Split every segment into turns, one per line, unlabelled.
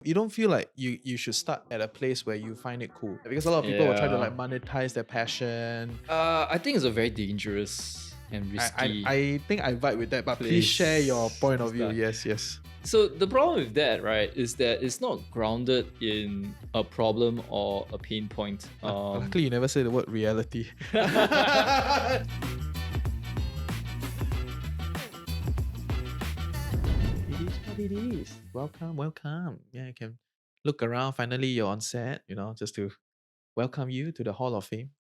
You don't feel like you should start at a place where you find it cool? Because a lot of people will try to like
Yeah.
monetize their passion.
I think it's a very dangerous and risky
I think I vibe with that, but please share your
place
point
to
of view.
start.
Yes, yes.
So the problem with that, right, is that it's not grounded in a problem or a pain point.
Luckily, you never say the word reality. It is what it is. Welcome, welcome. Yeah, you can look around. Finally, you're on set, just to welcome you to the Hall of Fame.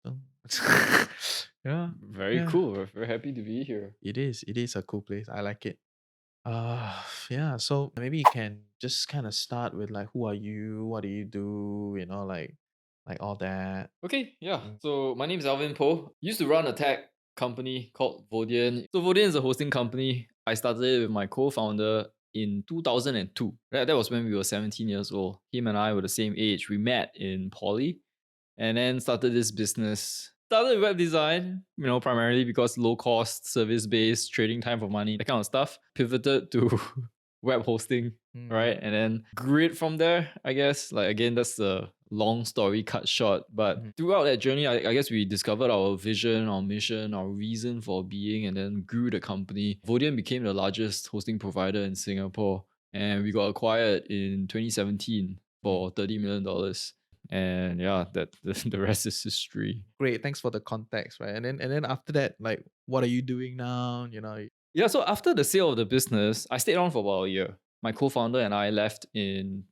Yeah,
Very
yeah.
cool. We're very happy to be here.
It is. It is a cool place. I like it. Yeah. So maybe you can just kind of start with like, who are you? What do you do? Like all that.
Okay, yeah.
Mm.
So my name is Alvin Poh. Used to run a tech company called Vodian. So Vodian is a hosting company. I started it with my co-founder in 2002. That was when we were 17 years old. Him and I were the same age. We met in poly and then started this business. Started with web design, primarily because low cost, service based, trading time for money, that kind of stuff. Pivoted to web hosting,
Mm.
right? And then grew it from there, I guess. Like, again, that's the long story cut short. But
Mhm.
throughout that journey, I guess we discovered our vision, our mission, our reason for being, and then grew the company. Vodian became the largest hosting provider in Singapore. And we got acquired in 2017
Mm.
for $30 million. And yeah, that the rest is history.
Great. Thanks for the context, right? And then after that, like, what are you doing now?
Yeah, so after the sale of the business, I stayed on for about a year. My co-founder and I left in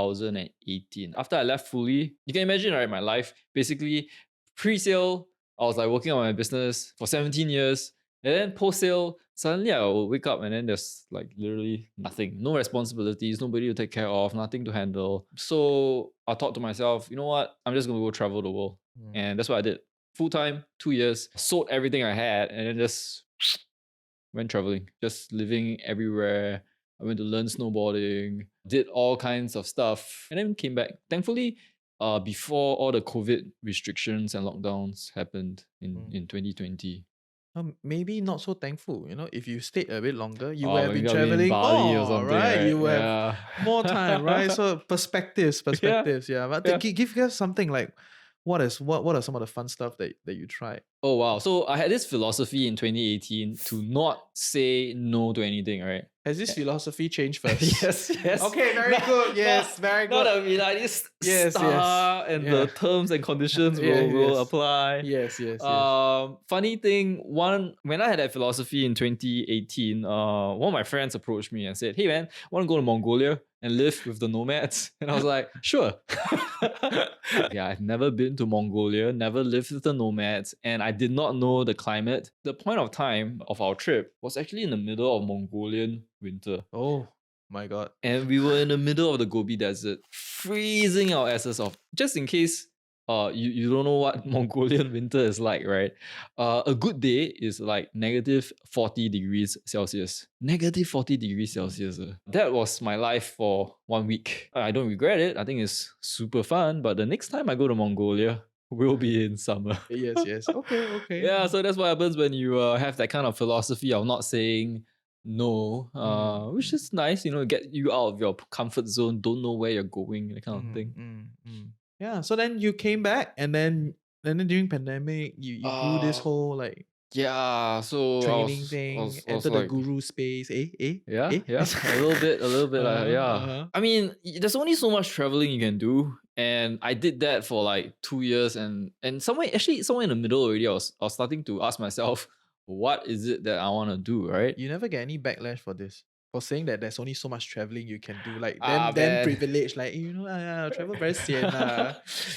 2018. After I left fully, you can imagine, right, my life. Basically, pre-sale, I was like working on my business for 17 years. And then post-sale, suddenly I will wake up and then there's like literally nothing. No responsibilities, nobody to take care of, nothing to handle. So I thought to myself, you know what? I'm just gonna go travel the world.
Mm.
And that's what I did. Full time, 2 years, sold everything I had, and then just went traveling, just living everywhere. I went to learn snowboarding, did all kinds of stuff, and then came back. Thankfully, before all the COVID restrictions and lockdowns happened in,
Mm.
in 2020.
Maybe not so thankful. If you stayed a bit longer, you would
Oh,
have been
maybe I'll be in
traveling
Bali or
more,
something,
right?
right?
You would have more time, right?
Yeah.
So perspectives,
Yeah.
perspectives, yeah. But
Yeah.
give us something like, what are some of the fun stuff that you tried?
Oh wow. So I had this philosophy in 2018 to not say no to anything, right?
Has this philosophy changed first?
Yes, yes.
Okay, very
Now,
good.
now,
Yes, very
now
good.
that we like this
Yes, yes,
star and the
yeah,
terms and conditions
yeah,
will
yes,
apply.
yes, yes, yes.
Funny thing, when I had that philosophy in 2018, one of my friends approached me and said, "Hey man, want to go to Mongolia and live with the nomads?" And I was like, "Sure." Yeah, I've never been to Mongolia, never lived with the nomads, and I did not know the climate. The point of time of our trip was actually in the middle of Mongolian winter.
Oh my God.
And we were in the middle of the Gobi Desert, freezing our asses off. Just in case you don't know what Mongolian winter is like, right? A good day is like negative 40 degrees Celsius. Negative 40 degrees Celsius. That was my life for 1 week. I don't regret it. I think it's super fun. But the next time I go to Mongolia, we'll be in summer.
Yes, yes. Okay, okay.
Yeah, so that's what happens when you have that kind of philosophy of not saying no, which
Mm,
is nice, get you out of your comfort zone, don't know where you're going, that kind of
mm,
thing.
mm, mm. Yeah. So then you came back, and then during pandemic, you grew this
Uh,
whole like
yeah, so I
training
was, I
thing,
was, I was
enter the
like,
guru space. Eh?
yeah, yeah, a little bit, yeah.
Uh-huh.
I mean, there's only so much traveling you can do, and I did that for like 2 years, and somewhere in the middle already, I was starting to ask myself, what is it that I want to do, right?
You never get any backlash for this. For saying that there's only so much traveling you can do. Like
Ah,
then
man.
privilege, like travel very sian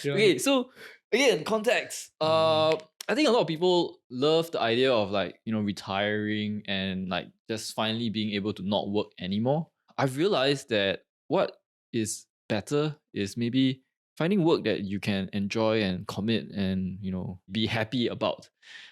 Okay, so again, context.
Mm,
I think a lot of people love the idea of like, retiring and like just finally being able to not work anymore. I've realized that what is better is maybe finding work that you can enjoy and commit and, be happy about.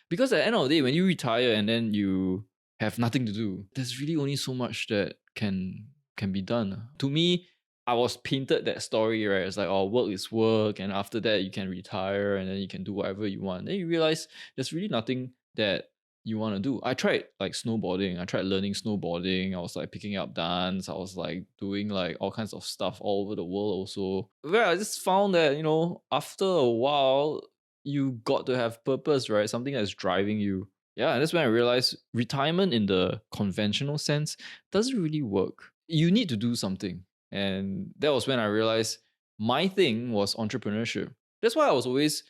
Because at the end of the day, when you retire and then you have nothing to do, there's really only so much that can be done. To me, I was painted that story, right? It's like, oh, work is work, and after that you can retire and then you can do whatever you want. Then you realize there's really nothing that you want to do. I tried like snowboarding. I tried learning snowboarding. I was like picking up dance. I was like doing like all kinds of stuff all over the world also. Where I just found that, after a while, you got to have purpose, right? Something that's driving you. Yeah, and that's when I realized retirement in the conventional sense doesn't really work. You need to do something. And that was when I realized my thing was entrepreneurship. That's why I was always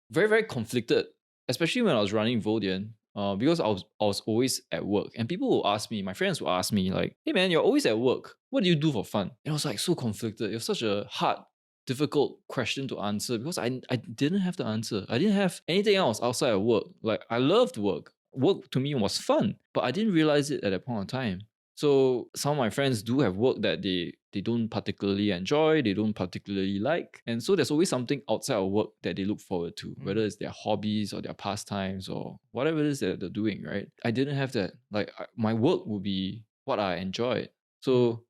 very, very conflicted, especially when I was running Vodian, because I was always at work. And people will ask me, my friends will ask me, like, hey man, you're always at work. What do you do for fun? And I was like so conflicted. It was such a hard, difficult question to answer because I didn't have the answer. I didn't have anything else outside of work. Like I loved work. Work to me was fun, but I didn't realize it at that point of time. So some of my friends do have work that they don't particularly enjoy, they don't particularly like. And so there's always something outside of work that they look forward to, whether it's their hobbies or their pastimes or whatever it is that they're doing, right? I didn't have that. Like my work would be what I enjoyed. So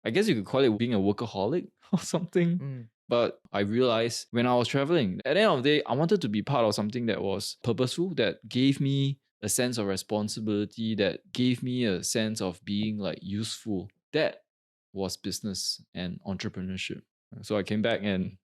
I guess you could call it being a workaholic or something. But I realized when I was traveling, at the end of the day, I wanted to be part of something that was purposeful, that gave me a sense of responsibility, that gave me a sense of being like useful. That was business and entrepreneurship. So I came back and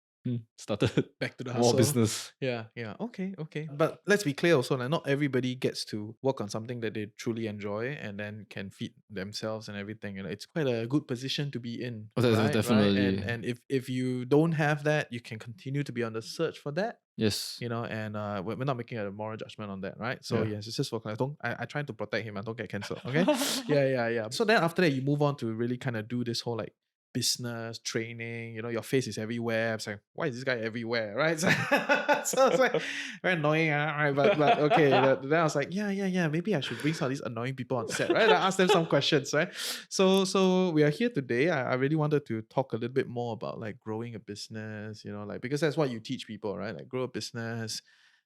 started
Back to the
more
hustle.
business.
Yeah, yeah. Okay, okay. But let's be clear also, like, not everybody gets to work on something that they truly enjoy and then can feed themselves and everything. It's quite a good position to be in,
Oh, that's
right? Right.
definitely.
And if you don't have that, you can continue to be on the search for that.
Yes.
And we're not making a moral judgment on that, right? So
Yeah.
yes, it's just for I try to protect him. I don't get cancelled. Okay. Yeah, yeah, yeah. So then after that, you move on to really kind of do this whole like business training. Your face is everywhere. It's like, why is this guy everywhere, right? So it's like very annoying, right? But okay. Then I was like, yeah, yeah, yeah. Maybe I should bring some of these annoying people on set, right? I ask them some questions, right? So we are here today. I really wanted to talk a little bit more about like growing a business, like because that's what you teach people, right? Like grow a business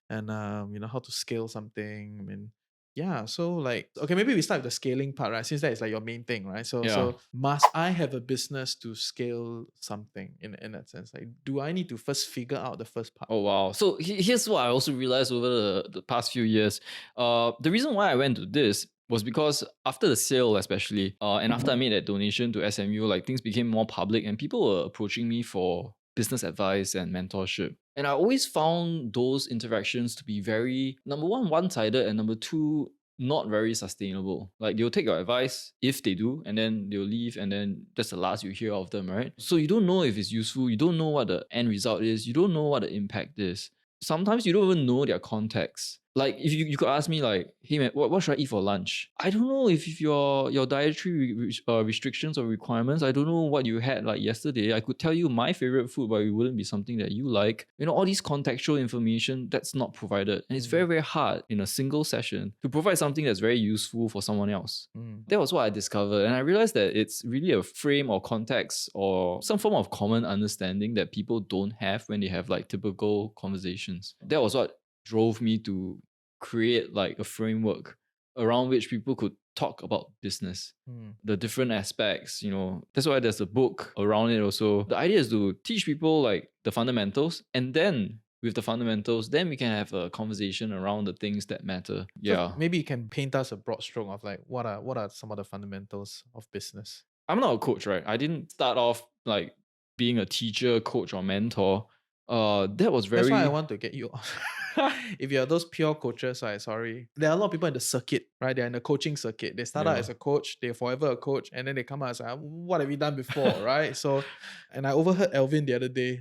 and how to scale something. I mean, yeah, so like okay, maybe we start with the scaling part, right? Since that is like your main thing, right? So
Yeah.
so must I have a business to scale something in that sense? Like, do I need to first figure out the first part?
Oh wow! So here's what I also realized over the past few years. The reason why I went to this was because after the sale, especially, and after I made that donation to SMU, like things became more public, and people were approaching me for business advice and mentorship. And I always found those interactions to be very, number one sided, and number two, not very sustainable. Like they'll take your advice if they do, and then they'll leave, and then that's the last you hear of them, right? So you don't know if it's useful, you don't know what the end result is, you don't know what the impact is. Sometimes you don't even know their context. Like if you could ask me like, hey man, what should I eat for lunch? I don't know if your dietary restrictions or requirements. I don't know what you had like yesterday. I could tell you my favorite food, but it wouldn't be something that you like. All these contextual information that's not provided, and it's very very hard in a single session to provide something that's very useful for someone else. That was what I discovered, and I realized that it's really a frame or context or some form of common understanding that people don't have when they have like typical conversations. That was what drove me to create like a framework around which people could talk about business, the different aspects. That's why there's a book around it also. The idea is to teach people like the fundamentals, and then with the fundamentals, then we can have a conversation around the things that matter.
So maybe you can paint us a broad stroke of like what are some of the fundamentals of business.
I'm not a coach, right? I didn't start off like being a teacher, coach, or mentor. That was very.
That's why I want to get you on. If you're those pure coaches, right? Sorry. There are a lot of people in the circuit, right? They're in the coaching circuit. They start out as a coach, they're forever a coach, and then they come out as like, what have you done before? Right. So, and I overheard Alvin the other day,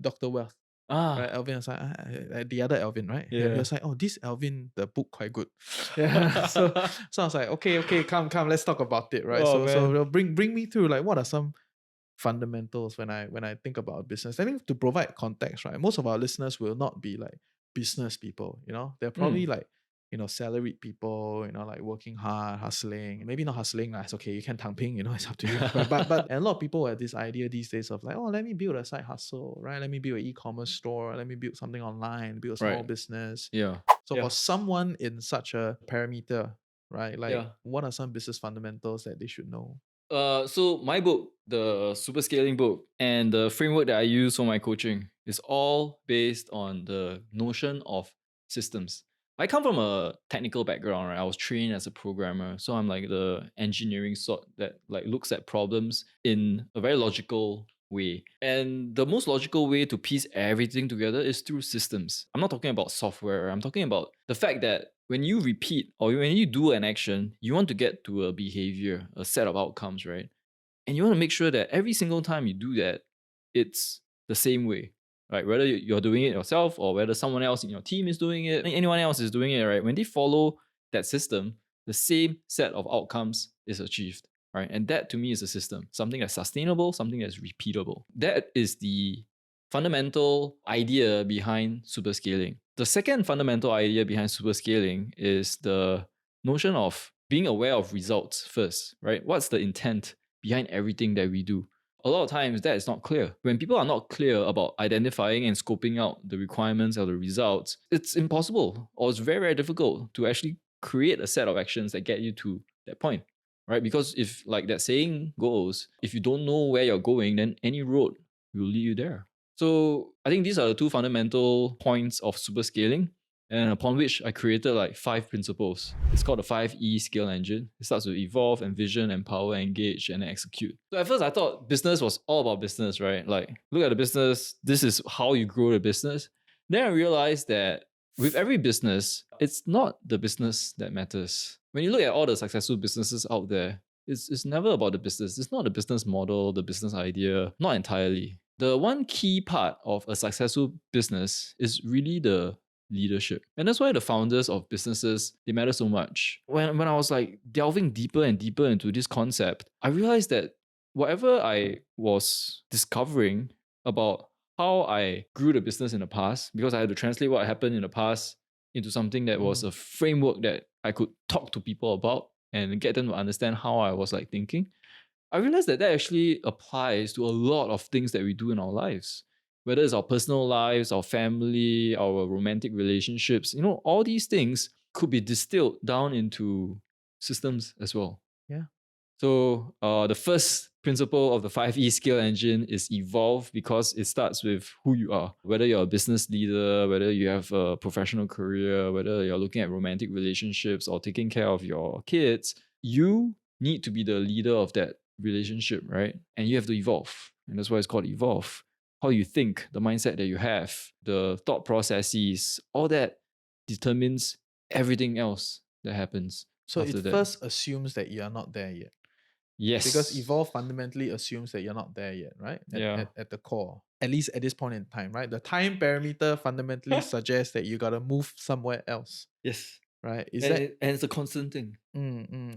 Dr. Wealth. Right, Alvin was like the other Alvin, right? He was like, oh, this Alvin, the book quite good. Yeah. So I was like, okay, come, let's talk about it, right? So bring me through like what are some fundamentals when I think about business. I think to provide context, right? Most of our listeners will not be like business people, they're probably like salaried people, like working hard, hustling. Maybe not hustling, it's okay. You can tang ping, it's up to you. But a lot of people have this idea these days of like, oh, let me build a side hustle, right? Let me build an e-commerce store. Let me build something online, build a small business.
Yeah.
So for someone in such a parameter, right? Like,
Yeah.
what are some business fundamentals that they should know?
So my book, the superscaling book, and the framework that I use for my coaching is all based on the notion of systems. I come from a technical background, right? I was trained as a programmer. So I'm like the engineering sort that like looks at problems in a very logical way. And the most logical way to piece everything together is through systems. I'm not talking about software. I'm talking about the fact that when you repeat or when you do an action, you want to get to a behavior, a set of outcomes, right? And you want to make sure that every single time you do that, it's the same way, right? Whether you're doing it yourself or whether someone else in your team is doing it, anyone else is doing it, right? When they follow that system, the same set of outcomes is achieved, right? And that to me is a system, something that's sustainable, something that's repeatable. That is the fundamental idea behind superscaling. The second fundamental idea behind superscaling is the notion of being aware of results first, right? What's the intent behind everything that we do? A lot of times that is not clear. When people are not clear about identifying and scoping out the requirements or the results, it's impossible or it's very, very difficult to actually create a set of actions that get you to that point, right? Because if, like that saying goes, if you don't know where you're going, then any road will lead you there. So I think these are the two fundamental points of superscaling, and upon which I created like 5 principles. It's called the 5E scale engine. It starts with evolve, envision, empower, engage, and execute. So at first I thought business was all about business, right? Like, look at the business, this is how you grow the business. Then I realized that with every business, it's not the business that matters. When you look at all the successful businesses out there, it's never about the business. It's not the business model, the business idea, not entirely. The one key part of a successful business is really the leadership. And that's why the founders of businesses, they matter so much. When I was like delving deeper and deeper into this concept, I realized that whatever I was discovering about how I grew the business in the past, because I had to translate what happened in the past into something that was a framework that I could talk to people about and get them to understand how I was like thinking. I realized that actually applies to a lot of things that we do in our lives, whether it's our personal lives, our family, our romantic relationships. All these things could be distilled down into systems as well.
Yeah.
So the first principle of the 5E scale engine is evolve, because it starts with who you are. Whether you're a business leader, whether you have a professional career, whether you're looking at romantic relationships or taking care of your kids, you need to be the leader of that relationship, right? And you have to evolve. And that's why it's called evolve. How you think, the mindset that you have, the thought processes, all that determines everything else that happens.
So
after
it
that.
first assumes that you're not there yet.
Yes.
Because evolve fundamentally assumes that you're not there yet, right? At the core. At least at this point in time, right? The time parameter fundamentally suggests that you gotta move somewhere else.
Yes.
Right?
And it's a constant thing.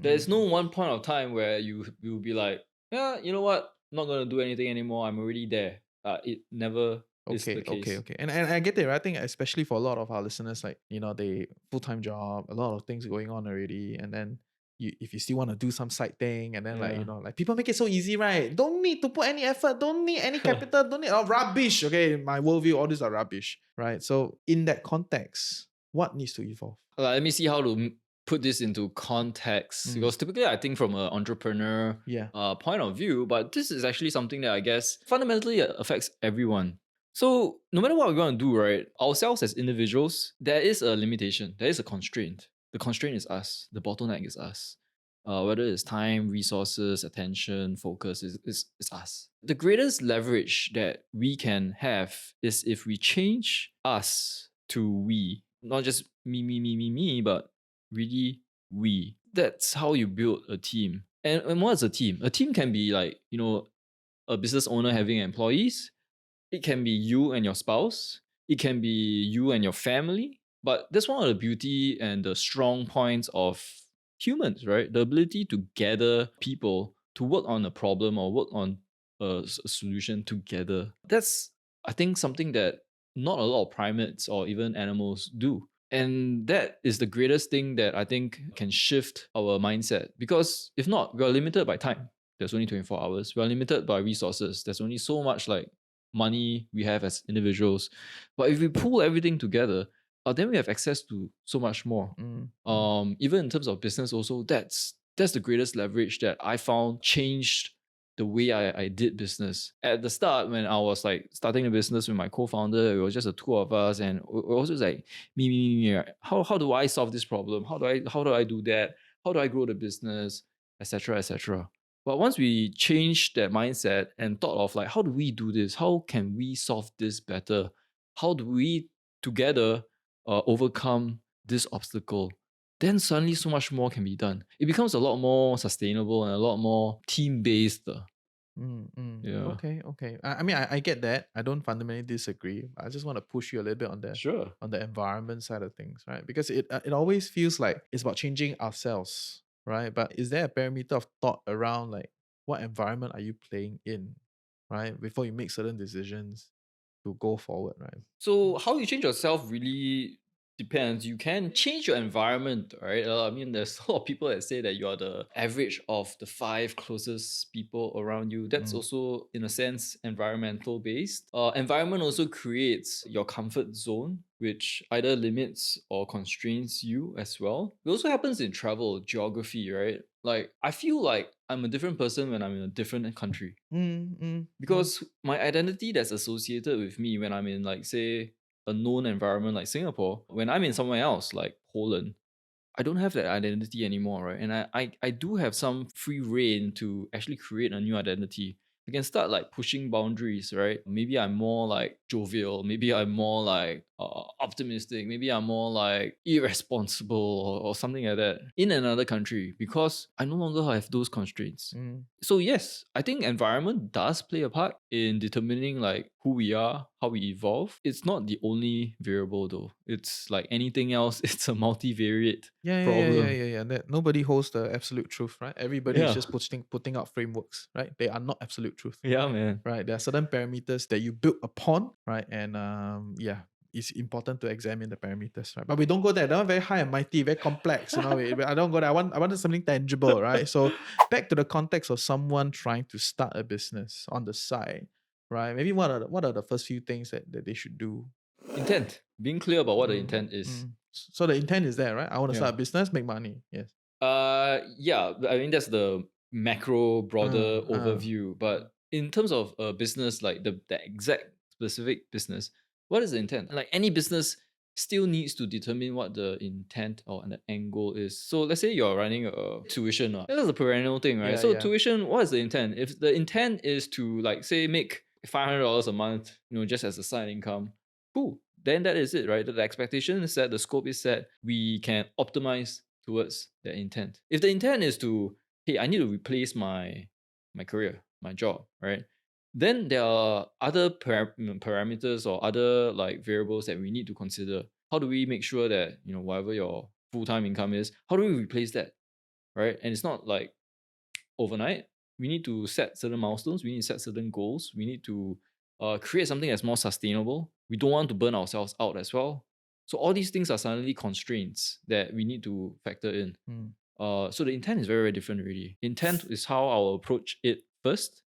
There's no one point of time where you will be like, yeah, you know what? I'm not gonna do anything anymore. I'm already there. It never is the case.
Okay. And I get it, right? I think especially for a lot of our listeners, like, they full-time job, a lot of things going on already, and then if you still want to do some side thing, and then like people make it so easy, right? Don't need to put any effort, don't need any capital, don't need rubbish. Okay, my worldview, all these are rubbish, right? So in that context, what needs to evolve?
Let me see how to put this into context, because typically I think from an entrepreneur point of view, but this is actually something that I guess fundamentally affects everyone. So no matter what we want to do, right, ourselves as individuals, there is a limitation, there is a constraint. The constraint is us, the bottleneck is us. Whether it's time, resources, attention, focus, is us. The greatest leverage that we can have is if we change us to we. Not just me, but really we. That's how you build a team. And what's a team? A team can be like, a business owner having employees. It can be you and your spouse. It can be you and your family. But that's one of the beauty and the strong points of humans, right? The ability to gather people to work on a problem or work on a solution together. That's, I think, something that not a lot of primates or even animals do. And that is the greatest thing that I think can shift our mindset. Because if not, we are limited by time. There's only 24 hours. We are limited by resources. There's only so much like money we have as individuals. But if we pull everything together, then we have access to so much more. Even in terms of business also, that's the greatest leverage that I found changed the way I did business. At the start, when I was like starting the business with my co-founder, it was just the two of us, and it was just like me. Right? How do I solve this problem? How do I do that? How do I grow the business, etc., etc. But once we changed that mindset and thought of like, how do we do this? How can we solve this better? How do we together overcome this obstacle? Then suddenly so much more can be done. It becomes a lot more sustainable and a lot more team based. Yeah,
Okay, okay. I mean, I get that. I don't fundamentally disagree. I just want to push you a little bit
sure.
on the environment side of things, right? Because it always feels like it's about changing ourselves, right? But is there a parameter of thought around like what environment are you playing in, right? Before you make certain decisions to go forward, right?
So how you change yourself really depends. You can change your environment, right? I mean, there's a lot of people that say that you are the average of the 5 closest people around you. That's
Mm.
also, in a sense, environmental based. Environment also creates your comfort zone, which either limits or constrains you as well. It also happens in travel, geography, right? Like, I feel like I'm a different person when I'm in a different country because my identity that's associated with me when I'm in, like, say, a known environment like Singapore, when I'm in somewhere else like Poland, I don't have that identity anymore, right? And I do have some free reign to actually create a new identity. I can start like pushing boundaries, right? Maybe I'm more like jovial. Maybe I'm more like optimistic. Maybe I'm more like irresponsible or something like that in another country because I no longer have those constraints.
Mm.
So yes, I think environment does play a part in determining like who we are, how we evolve. It's not the only variable though. It's like anything else, it's a multivariate problem.
Yeah. That nobody holds the absolute truth, right? Everybody is
Yeah.
just putting out frameworks, right? They are not absolute truth,
Yeah, man.
right? There are certain parameters that you build upon, right? And yeah, it's important to examine the parameters, right? But we don't go there. They're very high and mighty, very complex. I don't go there. I wanted something tangible, right? So back to the context of someone trying to start a business on the side, right? Maybe what are the first few things that they should do?
Intent. Being clear about what the
Mm,
intent is.
So the intent is there, right? I want to
Yeah.
start a business, make money. Yes.
Yeah, I mean that's the macro broader
Uh, uh,
overview. But in terms of a business, like the exact specific business, what is the intent? Like any business still needs to determine what the intent or the end goal is. So let's say you're running a tuition. That's a perennial thing, right?
yeah,
So
yeah.
tuition, what is the intent? If the intent is to like say make $500 a month, just as a side income, cool. Then that is it, right? The expectation is set, the scope is set. We can optimize towards that intent. If the intent is to, hey, I need to replace my career, my job, right? Then there are other parameters or other like variables that we need to consider. How do we make sure that whatever your full-time income is, how do we replace that, right? And it's not like overnight. We need to set certain milestones. We need to set certain goals. We need to create something that's more sustainable. We don't want to burn ourselves out as well. So all these things are suddenly constraints that we need to factor in.
Mm,
So the intent is very, very different already. Intent is how I'll approach it first.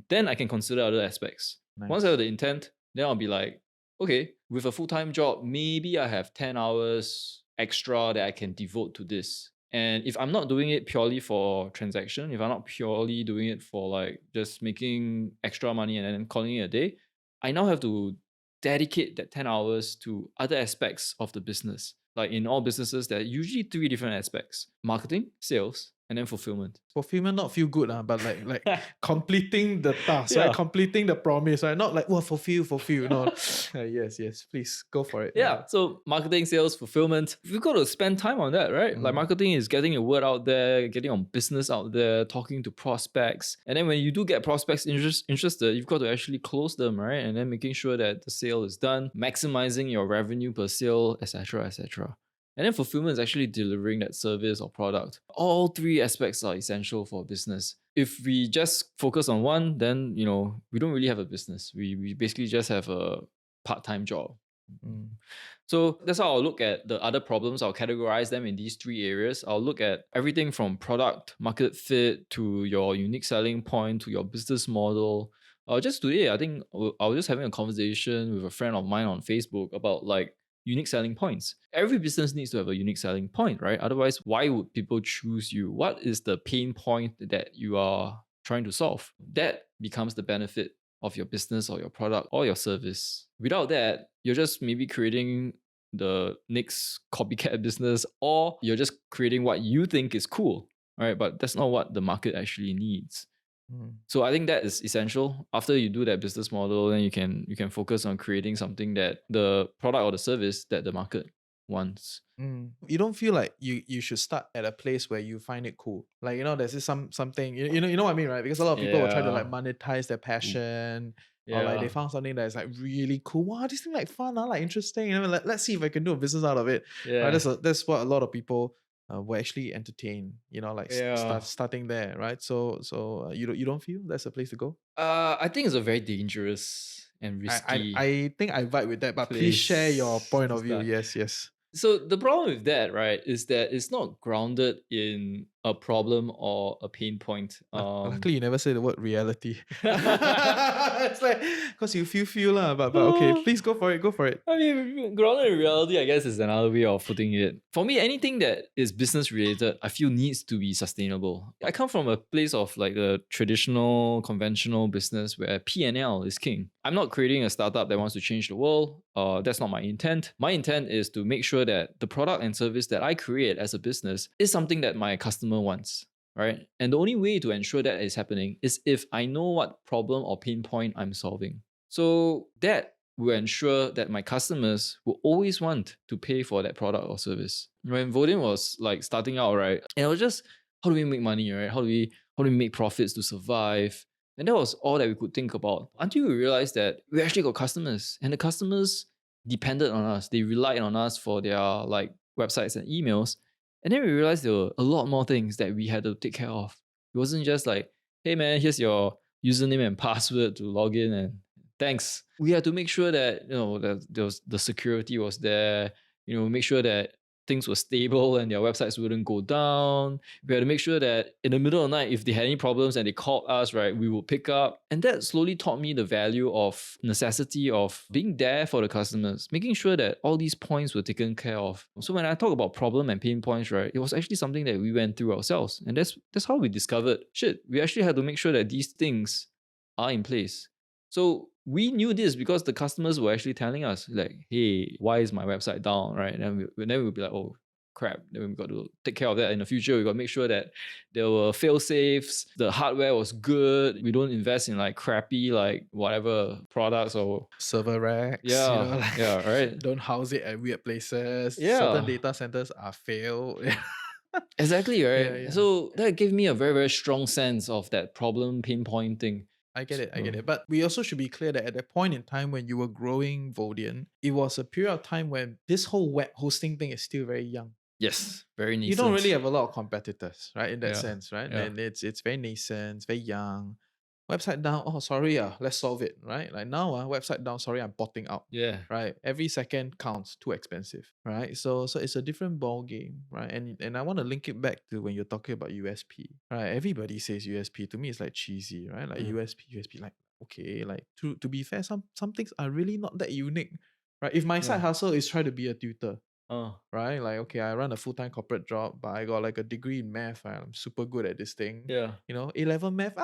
Then I can consider other aspects. Once I have
nice.
the intent, then I'll be like, okay, with a full-time job, maybe I have 10 hours extra that I can devote to this. And if I'm not doing it purely for transaction, if I'm not purely doing it for like just making extra money and then calling it a day, I now have to dedicate that 10 hours to other aspects of the business. Like in all businesses, there are usually 3 different aspects: marketing, sales, and then fulfillment.
Fulfillment not feel good, but like completing the task, right?
Yeah.
Completing the promise, right? Not like, fulfill. No. Yes. Please go for it.
Yeah. So marketing, sales, fulfillment, we've got to spend time on that, right? Like
Mm.
marketing is getting your word out there, getting your business out there, talking to prospects. And then when you do get prospects interested, you've got to actually close them, right? And then making sure that the sale is done, maximizing your revenue per sale, etc., etc. And then fulfillment is actually delivering that service or product. All 3 aspects are essential for business. If we just focus on one, then we don't really have a business. We basically just have a part-time job.
Mm.
So that's how I'll look at the other problems. I'll categorize them in these 3 areas. I'll look at everything from product market fit to your unique selling point to your business model. Just today, I think I was just having a conversation with a friend of mine on Facebook about like unique selling points. Every business needs to have a unique selling point, right? Otherwise, why would people choose you? What is the pain point that you are trying to solve. That becomes the benefit of your business or your product or your service. Without that, you're just maybe creating the next copycat business, or you're just creating what you think is cool, right? But that's not what the market actually needs. So I think that is essential. After you do that business model, then you can focus on creating something that the product or the service that the market wants.
You don't feel like you should start at a place where you find it cool. Like, there's this something, you know what I mean, right? Because a lot of people will try to like monetize their passion, or like they found something that's like really cool. Wow, this thing like fun, like interesting. Let's see if I can do a business out of it. Right? That's what a lot of people will actually entertain. Like starting there, right? So you don't feel that's a place to go?
I think it's a very dangerous and risky.
I think I vibe with that, but please share your point of view. Yes.
So the problem with that, right, is that it's not grounded in a problem or a pain point.
Luckily, you never say the word reality. It's like, because you feel lah, but okay, please go for it.
I mean, grounded in reality, I guess, is another way of putting it. For me, anything that is business related, I feel needs to be sustainable. I come from a place of like a traditional, conventional business where P&L is king. I'm not creating a startup that wants to change the world. That's not my intent. My intent is to make sure that the product and service that I create as a business is something that my customer wants, right? And the only way to ensure that is happening is if I know what problem or pain point I'm solving. So that will ensure that my customers will always want to pay for that product or service. When Vodin was like starting out, right, and it was just, how do we make money, right? How do we make profits to survive? And that was all that we could think about until we realized that we actually got customers, and the customers depended on us. They relied on us for their like websites and emails. And then we realized there were a lot more things that we had to take care of. It wasn't just like, hey man, here's your username and password to log in and thanks. We had to make sure that, that there was, the security was there, make sure that things were stable and their websites wouldn't go down. We had to make sure that in the middle of the night, if they had any problems and they called us, right, we would pick up. And that slowly taught me the value of necessity of being there for the customers, making sure that all these points were taken care of. So when I talk about problem and pain points, right, it was actually something that we went through ourselves. And that's how we discovered, we actually had to make sure that these things are in place. So we knew this because the customers were actually telling us like, hey, why is my website down, right? And then we'll be like, oh crap, then we've got to take care of that in the future. We've got to make sure that there were fail safes, the hardware was good. We don't invest in like crappy like whatever products or
server racks.
Yeah, right.
Don't house it at weird places. Certain data centers are failed.
Exactly, right? Yeah. So that gave me a very, very strong sense of that problem pinpointing.
I get it. But we also should be clear that at that point in time when you were growing Vodian, it was a period of time when this whole web hosting thing is still very young.
Yes, very nascent.
You don't really have a lot of competitors, right? In that sense, right? Yeah. And it's very nascent, it's very young. Website down, oh sorry, let's solve it, right? Like now, website down, sorry, I'm botting out.
Yeah.
Right. Every second counts, too expensive. Right. So it's a different ball game, right? And I want to link it back to when you're talking about USP. Right. Everybody says USP. To me, it's like cheesy, right? Like USP, like, okay, like to be fair, some things are really not that unique. Right. If my side hustle is try to be a tutor. Right? Like, okay, I run a full-time corporate job, but I got like a degree in math. Right? I'm super good at this thing.
Yeah.
A-level math,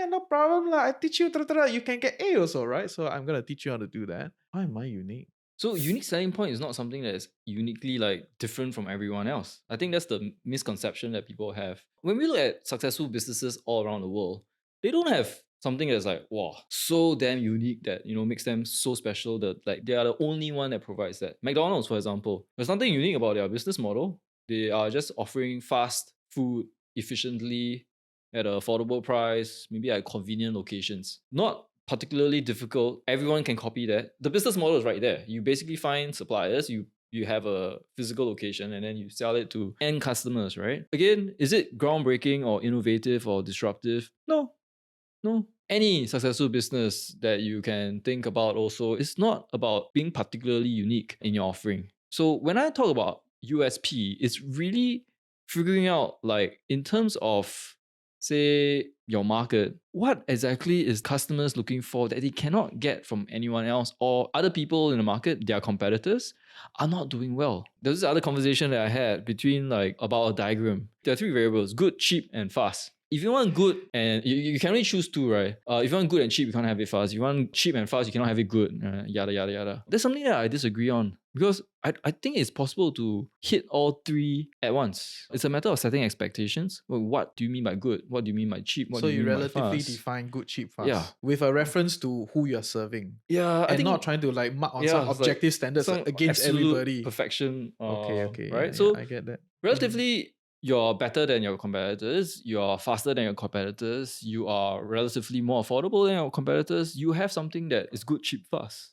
no problem. I teach you, you can get A also, right? So I'm going to teach you how to do that. How am I unique?
So unique selling point is not something that is uniquely like different from everyone else. I think that's the misconception that people have. When we look at successful businesses all around the world, they don't have something that's like, wow, so damn unique that, makes them so special that like they are the only one that provides that. McDonald's, for example, there's nothing unique about their business model. They are just offering fast food efficiently at an affordable price, maybe at convenient locations. Not particularly difficult. Everyone can copy that. The business model is right there. You basically find suppliers, you have a physical location and then you sell it to end customers, right? Again, is it groundbreaking or innovative or disruptive? No. Any successful business that you can think about also is not about being particularly unique in your offering. So when I talk about USP, it's really figuring out like in terms of say your market, what exactly is customers looking for that they cannot get from anyone else, or other people in the market, their competitors, are not doing well. There's this other conversation that I had between like about a diagram. There are three variables: good, cheap, and fast. if you want good and you can only choose two, right? If you want good and cheap, you can't have it fast. If you want cheap and fast, you cannot have it good. Yada yada yada. There's something that I disagree on because I think it's possible to hit all three at once. It's a matter of setting expectations. Well, what do you mean by good? What do you mean by cheap? What
So
do
you
mean by
relatively
fast?
define good, cheap, fast.
Yeah.
With a reference to who you're serving.
Yeah, I
And
think
not trying to like mark on
yeah,
some
it's
objective standards
some
against
absolute
everybody.
perfection.
Okay.
Right.
Yeah,
So
I get that.
relatively, you're better than your competitors. You're faster than your competitors. You are relatively more affordable than your competitors. You have something that is good, cheap, fast.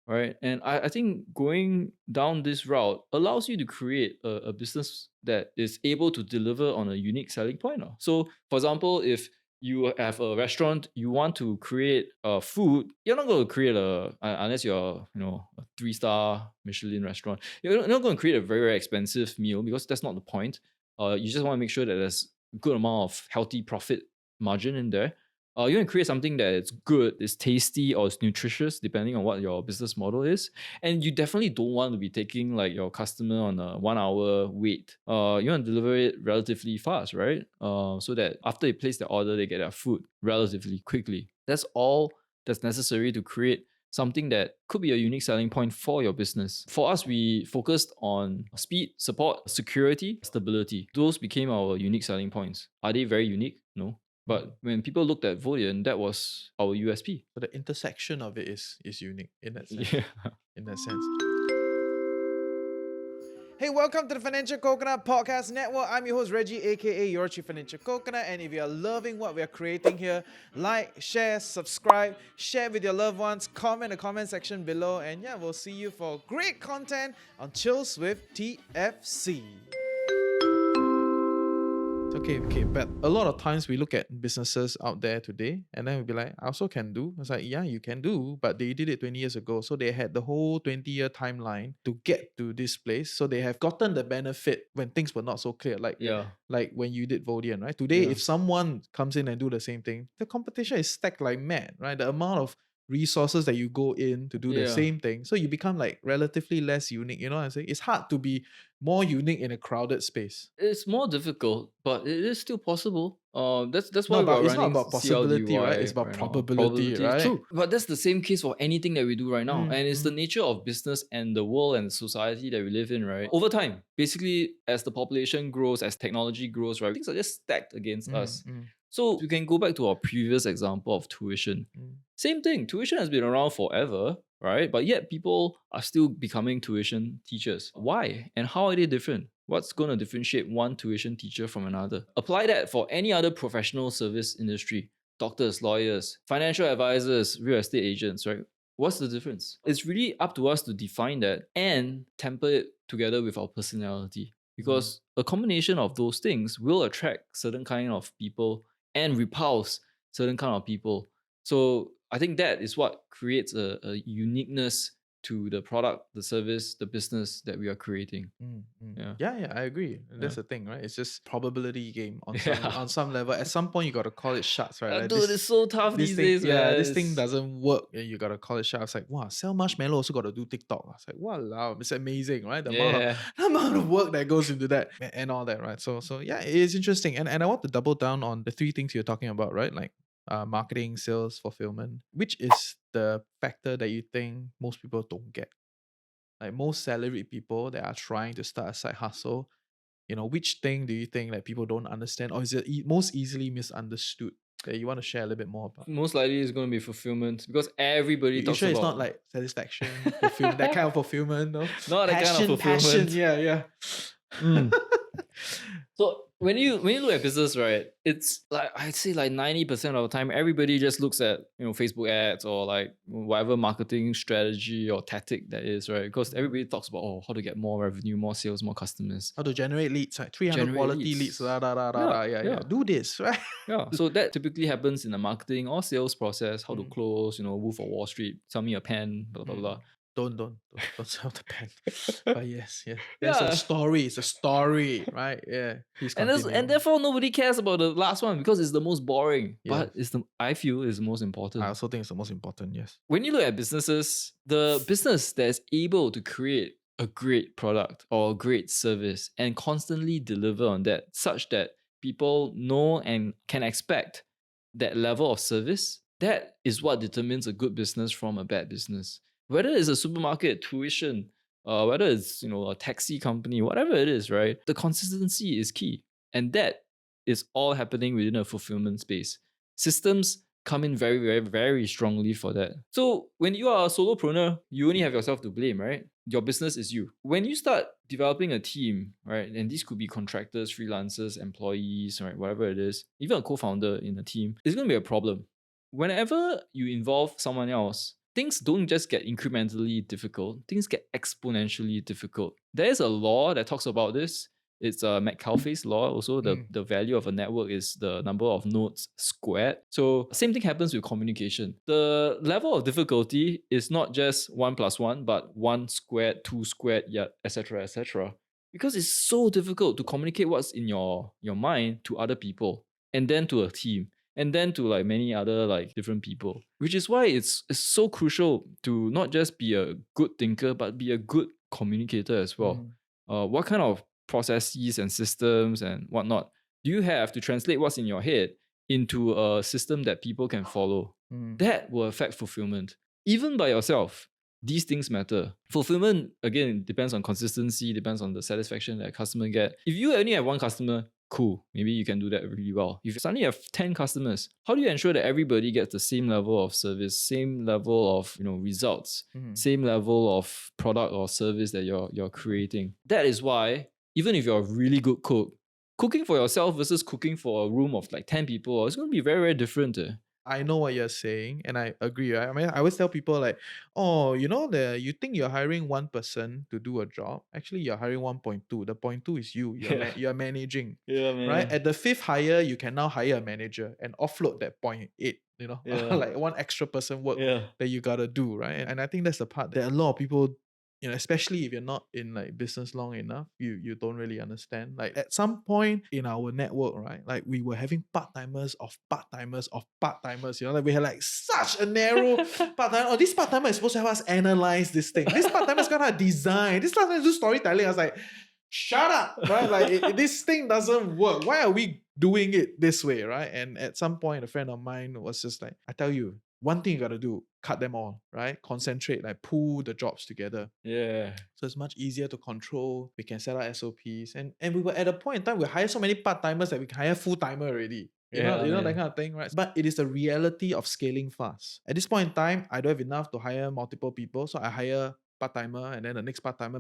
Right. And I think going down this route allows you to create a business that is able to deliver on a unique selling point. So, for example, if you have a restaurant, you want to create food, you're not going to create unless you're, a 3-star Michelin restaurant, you're not going to create a very, very expensive meal because that's not the point. You just want to make sure that there's a good amount of healthy profit margin in there. You want to create something that is good, is tasty, or is nutritious, depending on what your business model is. And you definitely don't want to be taking like your customer on a 1-hour wait. You want to deliver it relatively fast, right? So that after they place their order, they get their food relatively quickly. That's all that's necessary to create something that could be a unique selling point for your business. For us, we focused on speed, support, security, stability. Those became our unique selling points. Are they very unique? No. But when people looked at Vodian, that was our USP.
So the intersection of it is unique in that sense.
Yeah.
In that sense. Hey, welcome to the Financial Coconut Podcast Network. I'm your host, Reggie, aka your Chief Financial Coconut. And if you're loving what we're creating here, like, share, subscribe, share with your loved ones, comment in the comment section below. And yeah, we'll see you for great content on Chills with TFC. Okay, but a lot of times we look at businesses out there today and then we'll be like, I also can do. It's like, yeah, you can do, but they did it 20 years ago. So they had the whole 20-year timeline to get to this place. So they have gotten the benefit when things were not so clear. Like when you did Vodian, right? Today, if someone comes in and do the same thing, the competition is stacked like mad, right? The amount of resources that you go in to do the same thing. So you become like relatively less unique. You know what I'm saying? It's hard to be more unique in a crowded space.
It's more difficult, but it is still possible. That's why
it's not about possibility, right? It's about probability, right?
True. But that's the same case for anything that we do right now. And it's the nature of business and the world and the society that we live in, right? Over time, basically, as the population grows, as technology grows, right, things are just stacked against us. So you can go back to our previous example of tuition. Same thing. Tuition has been around forever, right? But yet people are still becoming tuition teachers. Why? And how are they different? What's going to differentiate one tuition teacher from another? Apply that for any other professional service industry. Doctors, lawyers, financial advisors, real estate agents, right? What's the difference? It's really up to us to define that and temper it together with our personality. Because a combination of those things will attract certain kind of people and repulse certain kind of people. So I think that is what creates a uniqueness to the product, the service, the business that we are creating.
Yeah, I agree. That's the thing, right? It's just probability game on some level. At some point, you got to call it shots, right? Like
Dude, it's so tough these days.
Yeah, this thing doesn't work, and you got to call it shots. It's like, wow, sell marshmallow also got to do TikTok. I was like, wow, it's amazing, right? The amount of work that goes into that and all that, right? So yeah, it is interesting, and I want to double down on the three things you're talking about, right? Like marketing, sales, fulfillment. Which is the factor that you think most people don't get? Like most salaried people that are trying to start a side hustle, which thing do you think that people don't understand, or is it most easily misunderstood that you want to share a little bit more about?
Most likely it's going to be fulfillment because everybody talks
sure
about...
it's not like satisfaction, fulfillment, that kind of fulfillment, no?
Not that kind of fulfillment.
Passion, yeah.
So when you look at business, right, it's like I'd say like 90% of the time everybody just looks at Facebook ads or like whatever marketing strategy or tactic that is, right? Because everybody talks about how to get more revenue, more sales, more customers,
how to generate leads, like 300 quality leads. Do this, right?
Yeah. So that typically happens in the marketing or sales process. How to close, Wolf of Wall Street, sell me a pen, blah blah blah.
Don't sell the pen. But yes. There's a story. It's a story, right? Yeah.
And therefore nobody cares about the last one because it's the most boring. But I feel it's the most important.
I also think it's the most important, yes.
When you look at businesses, the business that is able to create a great product or a great service and constantly deliver on that such that people know and can expect that level of service, that is what determines a good business from a bad business. Whether it's a supermarket, tuition, whether it's a taxi company, whatever it is, right? The consistency is key, and that is all happening within a fulfillment space. Systems come in very, very, very strongly for that. So when you are a solopreneur, you only have yourself to blame, right? Your business is you. When you start developing a team, right, and these could be contractors, freelancers, employees, right, whatever it is, even a co-founder in a team, it's going to be a problem. Whenever you involve someone else, things don't just get incrementally difficult, things get exponentially difficult. There is a law that talks about this. It's Metcalfe's law. Also, the value of a network is the number of nodes squared. So same thing happens with communication. The level of difficulty is not just 1 plus 1, but 1 squared, 2 squared, yeah, etc., etc. Because it's so difficult to communicate what's in your mind to other people, and then to a team, and then to like many other like different people. Which is why it's so crucial to not just be a good thinker, but be a good communicator as well. What kind of processes and systems and whatnot do you have to translate what's in your head into a system that people can follow? That will affect fulfillment. Even by yourself, these things matter. Fulfillment, again, depends on consistency, depends on the satisfaction that a customer get. If you only have one customer, cool, maybe you can do that really well. If you suddenly have 10 customers, how do you ensure that everybody gets the same level of service, same level of results, same level of product or service that you're creating? That is why, even if you're a really good cook, cooking for yourself versus cooking for a room of like 10 people, it's going to be very, very different.
I know what you're saying, and I agree. Right? I mean, I always tell people like, oh, you think you're hiring one person to do a job. Actually, you're hiring 1.2. The 0.2 is you. You're managing.
Yeah, man.
Right? At the 5th hire, you can now hire a manager and offload that 0.8. Like one extra person work that you gotta do, right? And I think that's the part that a lot of people, especially if you're not in like business long enough, you don't really understand. Like at some point in our network, right? Like we were having part-timers of part-timers of part-timers, like we had like such a narrow part-timer. Oh, this part-timer is supposed to help us analyze this thing. This part-timer is gonna design. This part-timer do storytelling. I was like, shut up, right? Like this thing doesn't work. Why are we doing it this way, right? And at some point, a friend of mine was just like, I tell you, one thing you gotta do, cut them all, right? Concentrate, like pool the jobs together.
Yeah.
So it's much easier to control. We can set out SOPs. And we were at a point in time, we hired so many part-timers that we can hire full-timer already. You know that kind of thing, right? But it is the reality of scaling fast. At this point in time, I don't have enough to hire multiple people. So I hire part-timer and then the next part-timer.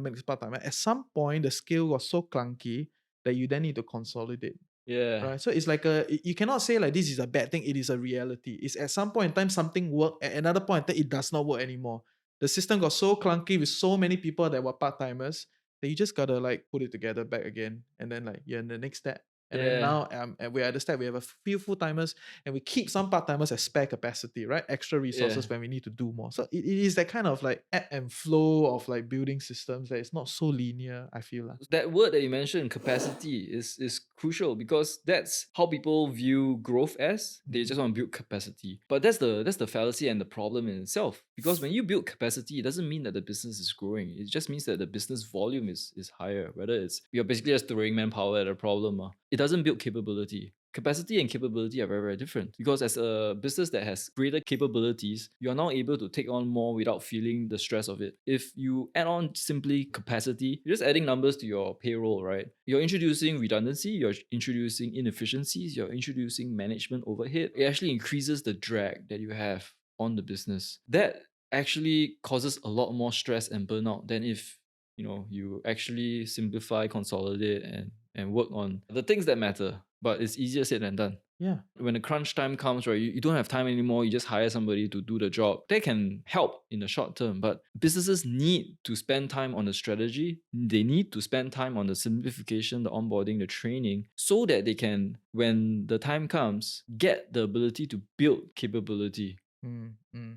At some point, the scale was so clunky that you then need to consolidate.
Yeah.
Right. So it's like you cannot say like this is a bad thing. It is a reality. It's at some point in time something worked. At another point in time, it does not work anymore. The system got so clunky with so many people that were part-timers that you just gotta like put it together back again. And then like you're in the next step. And then now and we're at the step we have a few full-timers and we keep some part-timers as spare capacity, right? Extra resources when we need to do more. So it is that kind of like ebb and flow of like building systems that is not so linear, I feel like.
That word that you mentioned, capacity, is crucial because that's how people view growth as. They just want to build capacity. But that's the fallacy and the problem in itself. Because when you build capacity, it doesn't mean that the business is growing. It just means that the business volume is higher. Whether it's you're basically just throwing manpower at a problem. It doesn't build capability. Capacity and capability are very, very different because as a business that has greater capabilities, you are now able to take on more without feeling the stress of it. If you add on simply capacity, you're just adding numbers to your payroll, right? You're introducing redundancy, you're introducing inefficiencies, you're introducing management overhead. It actually increases the drag that you have on the business. That actually causes a lot more stress and burnout than if you actually simplify, consolidate, and work on the things that matter. But it's easier said than done.
Yeah.
When the crunch time comes, right, you don't have time anymore. You just hire somebody to do the job. They can help in the short term, but businesses need to spend time on the strategy. They need to spend time on the simplification, the onboarding, the training, so that they can, when the time comes, get the ability to build capability.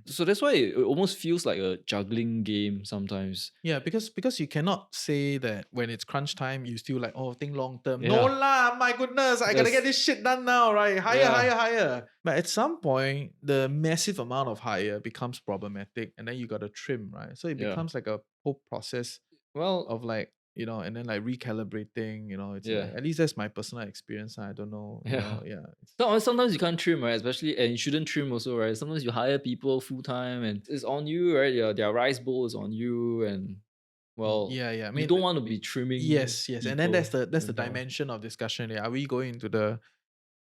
So that's why it almost feels like a juggling game sometimes.
Yeah, because you cannot say that when it's crunch time, you still like, oh, think long term. No lah, my goodness, I gotta get this shit done now, right? Hire. But at some point, the massive amount of hire becomes problematic and then you gotta trim, right? So it becomes like a whole process of like, and then like recalibrating, it's
Yeah.
like, at least that's my personal experience. I don't know,
Yeah.
yeah.
Sometimes you can't trim, right? Especially, and you shouldn't trim also, right? Sometimes you hire people full time and it's on you, right? Their rice bowl is on you, and well,
Yeah. I
you
mean,
don't want to be trimming
yes, and then that's
people
the
as well.
dimension of discussion. Yeah, are we going into the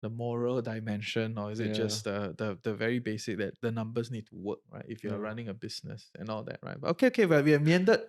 moral dimension, or is it
Yeah.
just the very basic that the numbers need to work, right? If you're
Yeah.
running a business and all that, right? But okay, well, we have meandered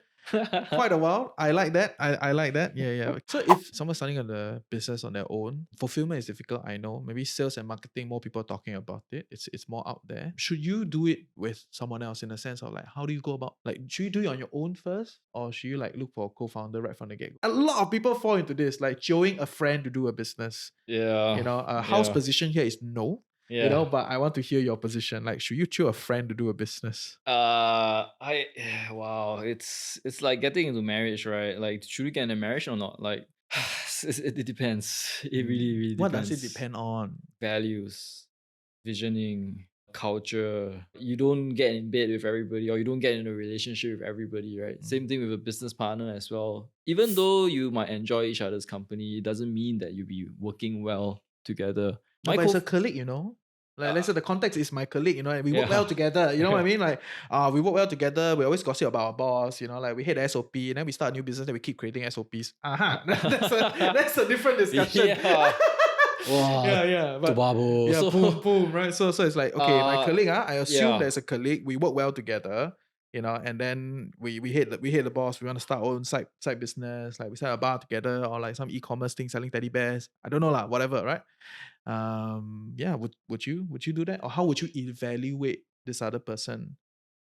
quite a while. I like that. I like that. Yeah. So if someone's starting on the business on their own, fulfillment is difficult. I know. Maybe sales and marketing, more people are talking about it. It's more out there. Should you do it with someone else in the sense of like, how do you go about, like, should you do it on your own first, or should you like look for a co-founder right from the get? A lot of people fall into this, like joining a friend to do a business.
Yeah.
House position here is no.
Yeah.
But I want to hear your position. Like, should you choose a friend to do a business?
I wow, it's like getting into marriage, right? Like, should you get in a marriage or not? Like, it depends. It really
What does it
depends.
depend on?
Values, visioning, culture. You don't get in bed with everybody, or you don't get in a relationship with everybody, right? Same thing with a business partner as well. Even though you might enjoy each other's company, it doesn't mean that you'll be working well together.
No, but it's a colleague, Like, let's say the context is my colleague, and we work well
Yeah.
together. You know what I mean? Like, we work well together. We always gossip about our boss. Like we hate the SOP, and then we start a new business, and we keep creating SOPs. That's a different discussion.
Yeah. Wow.
Yeah. But
Tobabo.
yeah,
So-
boom, right? So it's like, okay, my colleague, I assume
yeah.
there's a colleague. We work well together. And then we hate the boss. We want to start our own side business. Like we start a bar together, or like some e-commerce thing selling teddy bears. I don't know lah, whatever, right? Yeah, would you do that, or how would you evaluate this other person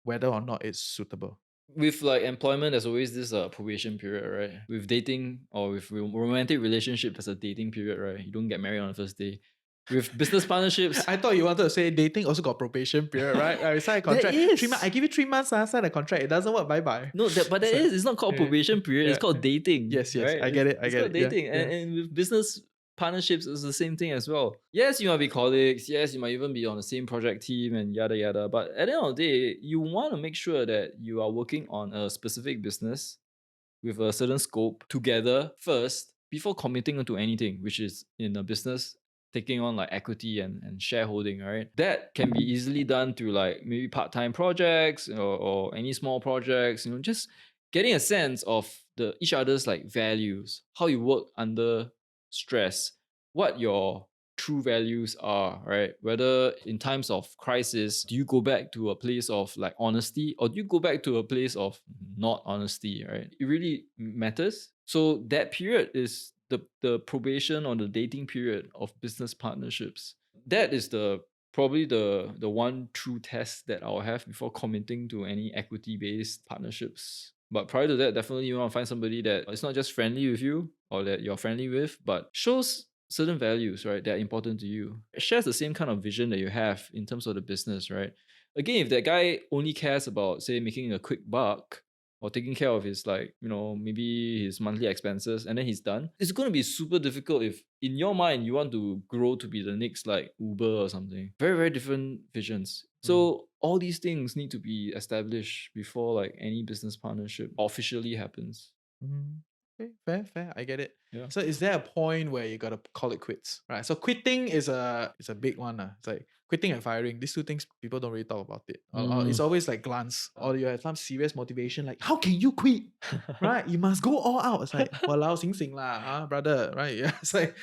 whether or not it's suitable?
With like employment, there's always this probation period, right? With dating or with romantic relationship, there's a dating period, right? You don't get married on the first day. With business partnerships,
I thought you wanted to say dating also got probation period, right? We sign a contract.
There is.
3 months. I give you 3 months. Sign a contract. It doesn't work. Bye bye.
no, but there
So-
is. It's not called
yeah,
probation period. It's
yeah,
called dating.
Yes,
right?
I get it.
It's called dating,
Yeah.
And with business partnerships, it's the same thing as well. Yes, you might be colleagues. Yes, you might even be on the same project team and yada yada. But at the end of the day, you want to make sure that you are working on a specific business with a certain scope together first before committing to anything, which is in a business taking on like equity and shareholding, right? That can be easily done through like maybe part-time projects or any small projects, just getting a sense of each other's like values, how you work under stress, what your true values are, right? Whether in times of crisis, do you go back to a place of like honesty, or do you go back to a place of not honesty, right? It really matters. So that period is the probation or the dating period of business partnerships. That is probably the one true test that I'll have before committing to any equity-based partnerships. But prior to that, definitely you want to find somebody that is not just friendly with you or that you're friendly with, but shows certain values, right, that are important to you. It shares the same kind of vision that you have in terms of the business, right? Again, if that guy only cares about, say, making a quick buck or taking care of his, like, maybe his monthly expenses and then he's done, it's going to be super difficult if in your mind you want to grow to be the next like Uber or something. Very, very different visions. So all these things need to be established before like any business partnership officially happens.
Okay, fair. I get it.
Yeah.
So is there a point where you gotta call it quits, right? So quitting is a big one. It's like quitting and firing. These two things people don't really talk about it. Or it's always like glance, or you have some serious motivation, like how can you quit? Right? You must go all out. It's like, walao sing sing lah, brother. Right? Yeah. It's like,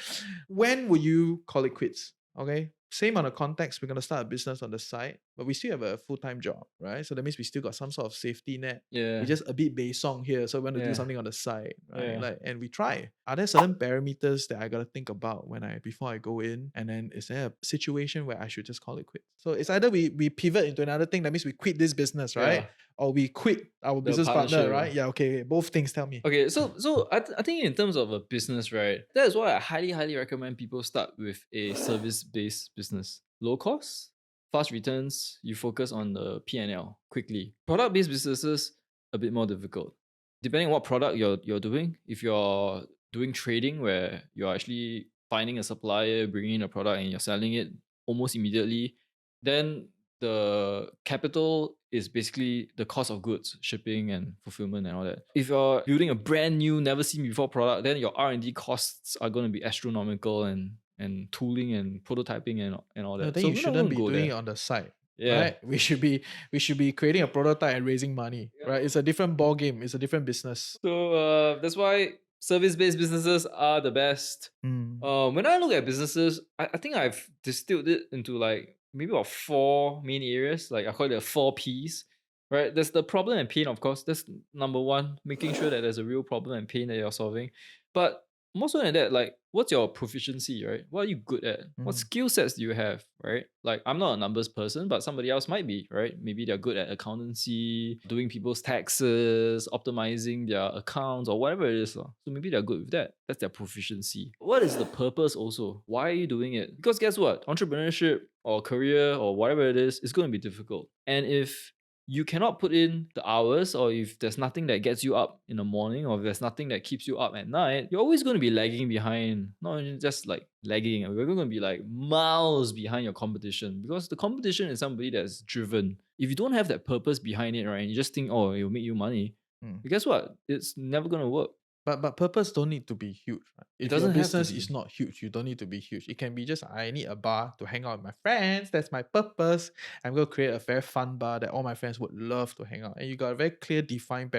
when would you call it quits? Okay. Same on the context, we're gonna start a business on the side, but we still have a full-time job, right? So that means we still got some sort of safety net.
Yeah.
We just a bit basong here, so we want to do
Yeah.
something on the side, right?
Yeah.
Like, and we try. Are there certain parameters that I gotta think about before I go in? And then is there a situation where I should just call it quit? So it's either we pivot into another thing, that means we quit this business, right?
Yeah.
Or we quit our business partner,
partnership,
right? Yeah, okay. Both things, tell me.
Okay, so I think in terms of a business, right, that is why I highly recommend people start with a service-based business. Low cost, fast returns, you focus on the P&L quickly. Product-based businesses, a bit more difficult. Depending on what product you're doing, if you're doing trading where you're actually finding a supplier, bringing in a product and you're selling it almost immediately, then the capital is basically the cost of goods, shipping and fulfillment and all that. If you're building a brand new, never seen before product, then your R&D costs are going to be astronomical, and tooling and prototyping and all
No,
that.
then
So
you
we're not
shouldn't
going to
be
go
doing it
there.
on the side,
Yeah.
right? We should be creating a prototype and raising money, right? It's a different ball game. It's a different business.
So that's why service-based businesses are the best.
Mm.
When I look at businesses, I think I've distilled it into like maybe about four main areas. Like I call it the four P's. Right? There's the problem and pain, of course. That's number one, making sure that there's a real problem and pain that you're solving. But more so than that, like what's your proficiency, right? What are you good at? What
Mm.
skill sets do you have, right? Like I'm not a numbers person, but somebody else might be, right? Maybe they're good at accountancy, doing people's taxes, optimizing their accounts or whatever it is. So maybe they're good with that. That's their proficiency. What is the purpose also? Why are you doing it? Because guess what? Entrepreneurship or career or whatever it is going to be difficult. And if you cannot put in the hours, or if there's nothing that gets you up in the morning, or if there's nothing that keeps you up at night, you're always going to be lagging behind. Not just like lagging, we're going to be like miles behind your competition, because the competition is somebody that's driven. If you don't have that purpose behind it, right, and you just think, oh, it'll make you money,
Mm.
guess what? It's never going to work.
But purpose don't need to be huge. Right? If your
doesn't have to
business
be.
is not huge, you don't need to be huge. It can be just I need a bar to hang out with my friends. That's my purpose. I'm going to create a very fun bar that all my friends would love to hang out. And you got a very clear, defined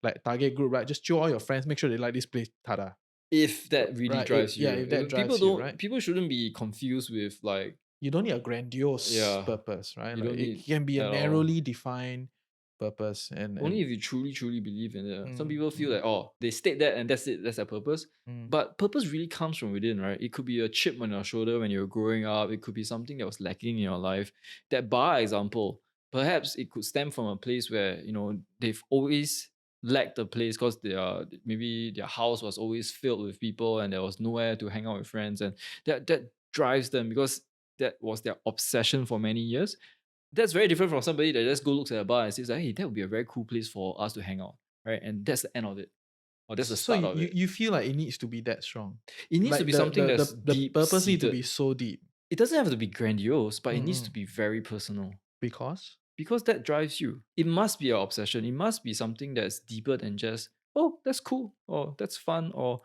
like target group, right? Just show all your friends, make sure they like this place. Tada.
If that really
Right?
drives you,
If that
people
drives you,
don't.
right?
People shouldn't be confused with like,
You don't need a grandiose
yeah,
purpose, right?
you
Like
don't
it
need
can be a
at all.
narrowly defined purpose
Only
and
if you truly believe in it. Some
mm,
people feel
mm,
like, oh, they state that and that's it, that's their purpose.
mm,
But purpose really comes from within, right? It could be a chip on your shoulder when you're growing up. It could be something that was lacking in your life. That bar example, perhaps it could stem from a place where, they've always lacked a place because maybe their house was always filled with people and there was nowhere to hang out with friends. And that drives them because that was their obsession for many years. That's very different from somebody that just go looks at a bar and says like, hey, that would be a very cool place for us to hang out, right? And that's the end of it, or that's the
so
start
you,
of
you
it.
you feel like it needs to be that strong.
It needs to
Like
be
the
something
the
that's
the, the
deep
purpose need to be
seated.
so deep.
It doesn't have to be grandiose, but it needs to
Mm-mm.
be very personal
Because
because that drives you. It must be an obsession. It must be something that's deeper than just, oh, that's cool, or that's fun, or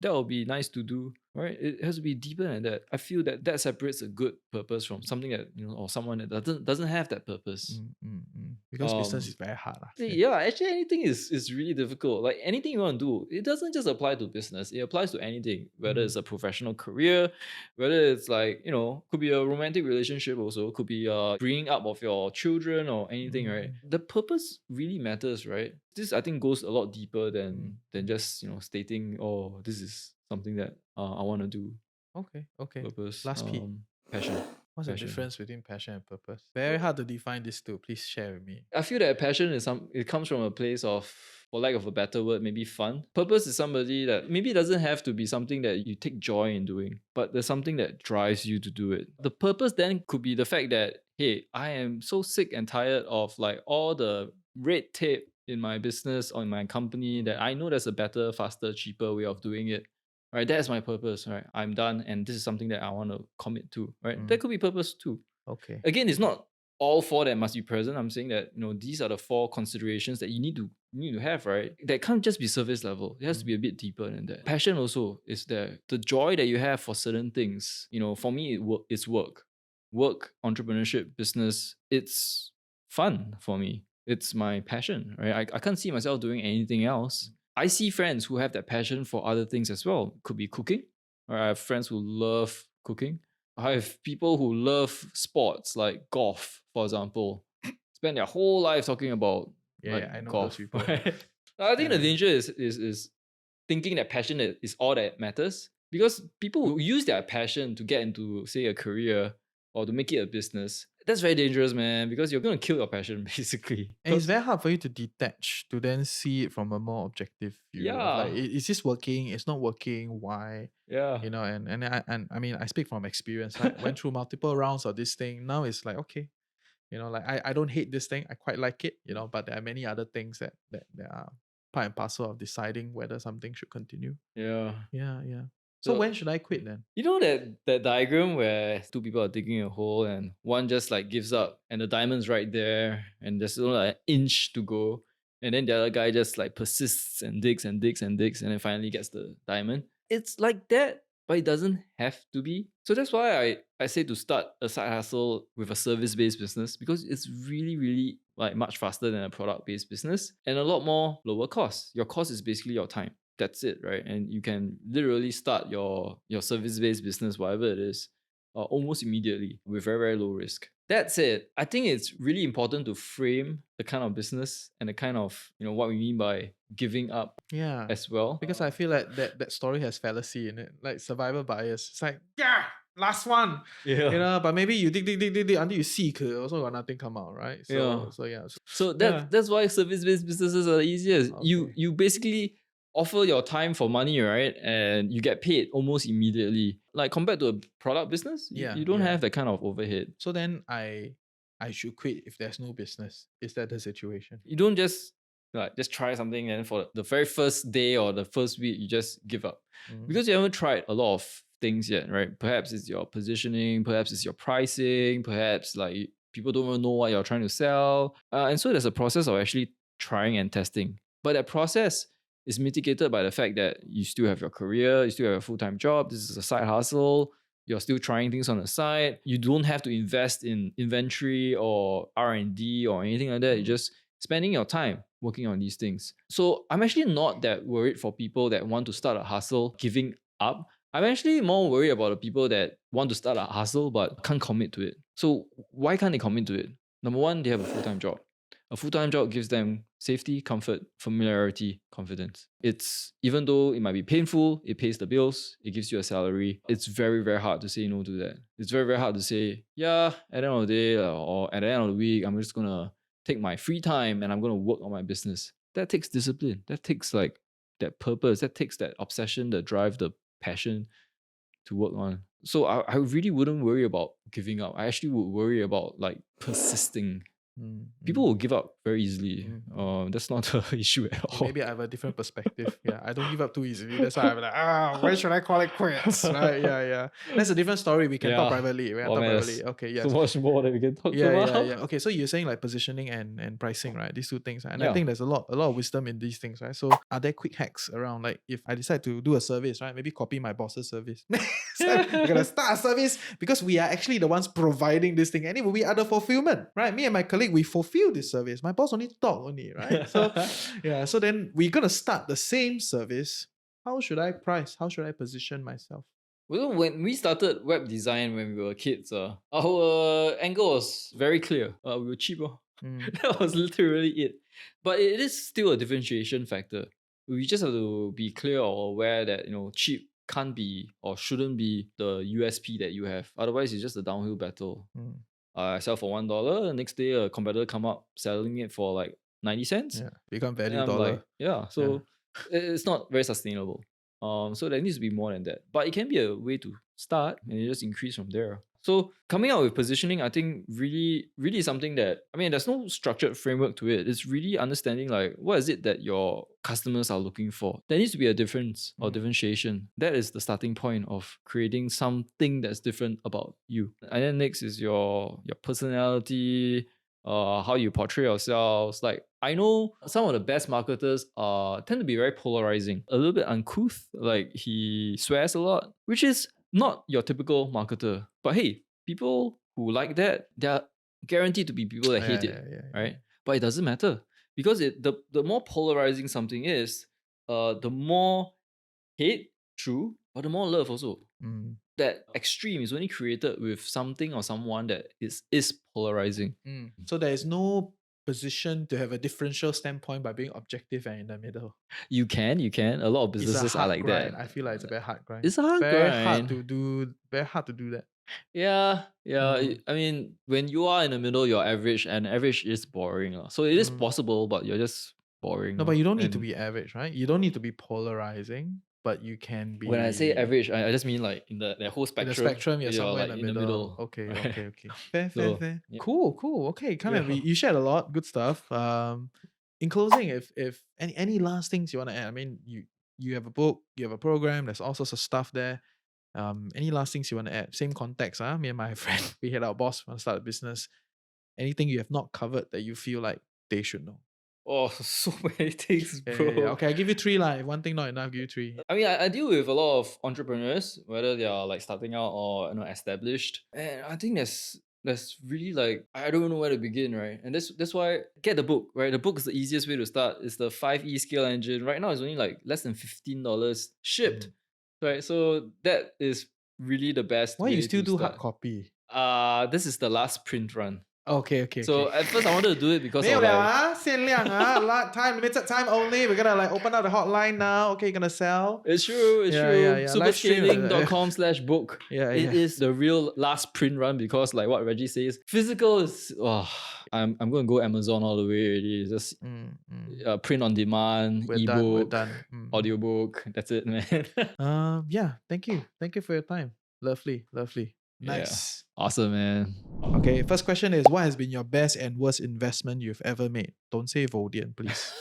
that would be nice to do, right? It has to be deeper than that. I feel that separates a good purpose from something that or someone that doesn't have that purpose.
because business is very hard.
Yeah, actually anything is really difficult. Like anything you want to do, it doesn't just apply to business. It applies to anything, whether it's a professional career, whether it's like, could be a romantic relationship also, could be bringing up of your children or anything, right? The purpose really matters, right? This I think goes a lot deeper than just, stating, oh, this is something that I want to do.
Okay.
Purpose,
Last P.
passion.
What's the
Passion.
difference between passion and purpose? Very hard to define these two. Please share with me.
I feel that passion it comes from a place of, for lack of a better word, maybe fun. Purpose is somebody that maybe it doesn't have to be something that you take joy in doing, but there's something that drives you to do it. The purpose then could be the fact that, hey, I am so sick and tired of like all the red tape in my business or in my company that I know there's a better, faster, cheaper way of doing it. Right, that's my purpose. Right, I'm done, and this is something that I want to commit to. Right, that could be purpose too.
Okay.
Again, it's not all four that must be present. I'm saying that these are the four considerations that you need to have, right? That can't just be surface level. It has to be a bit deeper than that. Passion also is there. The joy that you have for certain things. For me, it's work, entrepreneurship, business. It's fun for me. It's my passion, right? I can't see myself doing anything else. I see friends who have that passion for other things as well. Could be cooking. Or I have friends who love cooking. I have people who love sports like golf, for example, spend their whole life talking about
I know
golf.
those people.
I think the danger is thinking that passion is all that matters, because people who use their passion to get into, say, a career or to make it a business, that's very dangerous, man, because you're going to kill your passion basically.
And it's very hard for you to detach to then see it from a more objective view of like,
Yeah.
is this working? It's not working. Why?
Yeah.
And I mean, I speak from experience. Right? Went through multiple rounds of this thing. Now it's like, okay, like I don't hate this thing. I quite like it, but there are many other things that are part and parcel of deciding whether something should continue.
Yeah.
Yeah. So when should I quit then?
You know that diagram where two people are digging a hole and one just like gives up and the diamond's right there and there's only like an inch to go, and then the other guy just like persists and digs and digs and digs and then finally gets the diamond. It's like that, but it doesn't have to be. So that's why I say to start a side hustle with a service-based business, because it's really, really like much faster than a product-based business and a lot more lower cost. Your cost is basically your time. That's it, right? And you can literally start your service-based business, whatever it is, almost immediately with very, very low risk. That said, I think it's really important to frame the kind of business and the kind of, what we mean by giving up
Yeah.
as well.
Because I feel like that story has fallacy in it, like survivor bias. It's like, yeah, last one.
Yeah.
But maybe you dig until you seek, also got nothing come out, right?
So that's why service-based businesses are the easiest.
Okay.
You basically offer your time for money, right? And you get paid almost immediately. Like compared to a product business, you don't have that kind of overhead.
So then I should quit if there's no business. Is that the situation?
You don't just try something and for the very first day or the first week you just give up. Because you haven't tried a lot of things yet, right? Perhaps it's your positioning, perhaps it's your pricing, perhaps like people don't even know what you're trying to sell. And so there's a process of actually trying and testing. But that process is mitigated by the fact that you still have your career, you still have a full-time job, this is a side hustle, you're still trying things on the side. You don't have to invest in inventory or R&D or anything like that. You're just spending your time working on these things. So I'm actually not that worried for people that want to start a hustle giving up. I'm actually more worried about the people that want to start a hustle but can't commit to it. So why can't they commit to it? Number one, they have a full-time job. A full-time job gives them safety, comfort, familiarity, confidence. It's, even though it might be painful, it pays the bills, it gives you a salary. It's very, very hard to say no to that. It's very, very hard to say, yeah, at the end of the day or at the end of the week, I'm just gonna take my free time and I'm gonna work on my business. That takes discipline. That takes like that purpose. That takes that obsession, the drive, the passion to work on. So I really wouldn't worry about giving up. I actually would worry about like persisting. People will give up very easily. That's not the issue at all.
Maybe I have a different perspective. Yeah, I don't give up too easily. That's why I'm like, when should I call it quits? Right? Yeah. That's a different story. We can talk privately. Okay, yes.
So much more that we can talk about.
Yeah. Okay, so you're saying like positioning and pricing, right? These two things. And I think there's a lot of wisdom in these things, right? So are there quick hacks around, like if I decide to do a service, right? Maybe copy my boss's service. So we're gonna start a service because we are actually the ones providing this thing. Anyway, we are the fulfillment, right? Me and my colleague, we fulfill this service. My boss only talk only, right? So so then we're gonna start the same service. How should I price? How should I position myself?
Well, when we started web design when we were kids, our angle was very clear. We were cheap. That was literally it. But it is still a differentiation factor. We just have to be clear or aware that cheap can't be or shouldn't be the USP that you have. Otherwise, it's just a downhill battle. I sell for $1. The next day, a competitor come up selling it for like 90 cents.
Yeah, become value
I'm
dollar.
like, so it's not very sustainable. So there needs to be more than that. But it can be a way to start and you just increase from there. So coming out with positioning, I think really, really something that, there's no structured framework to it. It's really understanding like, what is it that your customers are looking for? There needs to be a difference or differentiation. That is the starting point of creating something that's different about you. And then next is your personality, how you portray yourselves. Like I know some of the best marketers tend to be very polarizing, a little bit uncouth. Like he swears a lot, which is not your typical marketer. But hey, people who like that, they're guaranteed to be people that hate it, right? But it doesn't matter because the more polarizing something is, the more hate, true, but the more love also. That extreme is only created with something or someone that is polarizing.
So there is no position to have a differential standpoint by being objective and in the middle.
You can. A lot of businesses are like
grind.
that.
I feel like it's a very hard grind.
It's a hard
very
grind.
Very hard to do that.
Yeah. When you are in the middle, you're average, and average is boring. So it is possible, but you're just boring.
No, but you don't need to be average, right? You don't need to be polarizing, but you can be.
When I say average, I just mean like in the whole spectrum.
In the spectrum, you're somewhere
like
in the middle. Okay. Fair.
Yeah.
Cool. Okay, you shared a lot. Good stuff. In closing, if any last things you want to add, You have a book, you have a program, there's all sorts of stuff there. Any last things you want to add? Same context, me and my friend, we had our boss want to start a business. Anything you have not covered that you feel like they should know?
Oh, so many things,
Yeah,
bro.
yeah, yeah. Okay, I give you three. If one thing not enough, I'll give you three.
I mean, I deal with a lot of entrepreneurs, whether they are like starting out or established, and I think that's really like I don't know where to begin, right? And that's why get the book, right? The book is the easiest way to start. It's the 5E scale engine. Right now, it's only like less than $15 shipped, right? So that is really the best
Why
way
you still
to
do
start.
hard copy?
This is the last print run.
Okay.
So at first I wanted to do it because
没
I
有
was
了
like,
啊，限量啊，time limited time only. We're gonna like open up the hotline now. Okay, you're gonna sell.
it's true, it's
Yeah,
true.
yeah, yeah. Live stream.
Superscaling.com/book.
Yeah,
It
yeah.
is the real last print run because like what Reggie says, physical is I'm gonna go Amazon all the way already. Just print on demand,
We're done. We're
ebook,
done.
audiobook. That's it, man.
Yeah. Thank you. Thank you for your time. Lovely.
Yeah.
Nice.
Awesome, man.
Okay, first question is what has been your best and worst investment you've ever made? Don't say Vodian, please.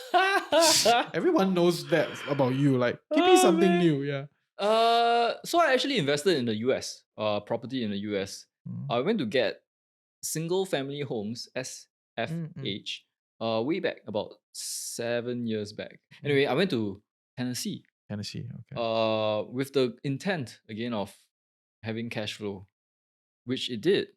Everyone knows that about you. Like, give me something
man.
new. Yeah.
So I actually invested in the US, property in the US. I went to get single family homes, SFH, way back about 7 years back. Anyway, I went to Tennessee.
Tennessee, okay.
With the intent again of having cash flow, which it did.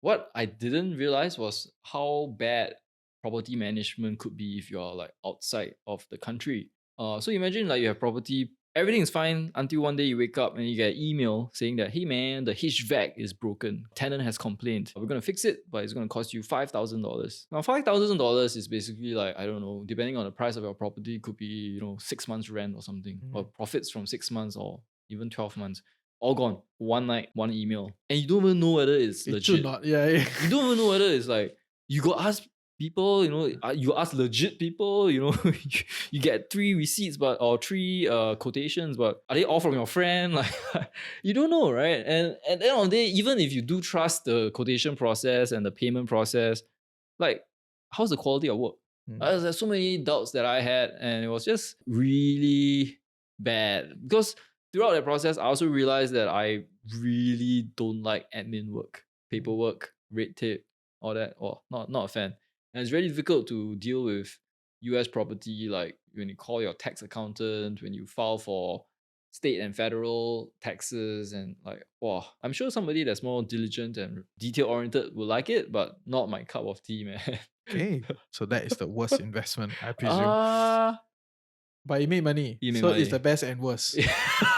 What I didn't realize was how bad property management could be if you're like outside of the country. So imagine like you have property, everything is fine until one day you wake up and you get an email saying that, hey man, the HVAC is broken. Tenant has complained. We're gonna fix it, but it's gonna cost you $5,000. Now $5,000 is basically like, I don't know, depending on the price of your property, could be 6 months rent or something, or profits from 6 months or even 12 months. All gone. One night, one email. And you don't even know whether it's legit.
Not. Yeah.
You don't even know whether it's like, you go ask people, you ask legit people, you get 3 receipts or 3 quotations, but are they all from your friend? Like, you don't know, right? And at the end of the day, even if you do trust the quotation process and the payment process, like, how's the quality of work? There's so many doubts that I had, and it was just really bad because throughout that process, I also realized that I really don't like admin work, paperwork, red tape, all that. Not a fan. And it's very difficult to deal with US property, like when you call your tax accountant, when you file for state and federal taxes, and like, I'm sure somebody that's more diligent and detail-oriented will like it, but not my cup of tea, man.
Okay. So that is the worst investment, I presume. But you made money. So it's the best and worst.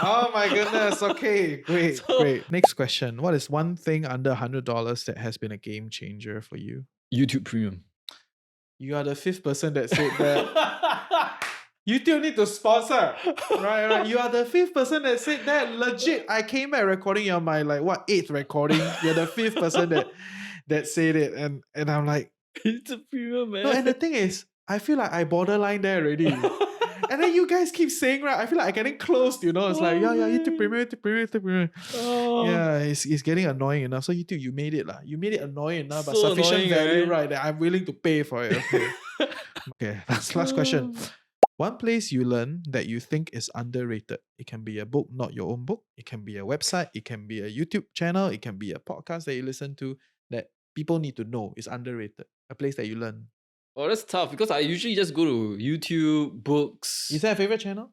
Oh my goodness. Okay, great. Next question. What is one thing under $100 that has been a game changer for you?
YouTube Premium.
You are the 5th person that said that. YouTube need to sponsor. Right. You are the 5th person that said that. Legit. I came back recording. You're my 8th recording. You're the 5th person that said it. And I'm like,
YouTube Premium, man.
No, and the thing is, I feel like I borderline there already. And then you guys keep saying, right? I feel like I'm getting close, It's like, YouTube Premium. Yeah, it's getting annoying enough. So YouTube, you made it. You made it annoying enough, but
So
sufficient
annoying,
value,
right?
right? That I'm willing to pay for it. Okay. Okay, last question. One place you learn that you think is underrated. It can be a book, not your own book. It can be a website. It can be a YouTube channel. It can be a podcast that you listen to that people need to know is underrated. A place that you learn.
Oh, that's tough because I usually just go to YouTube, books.
Is there a favorite channel?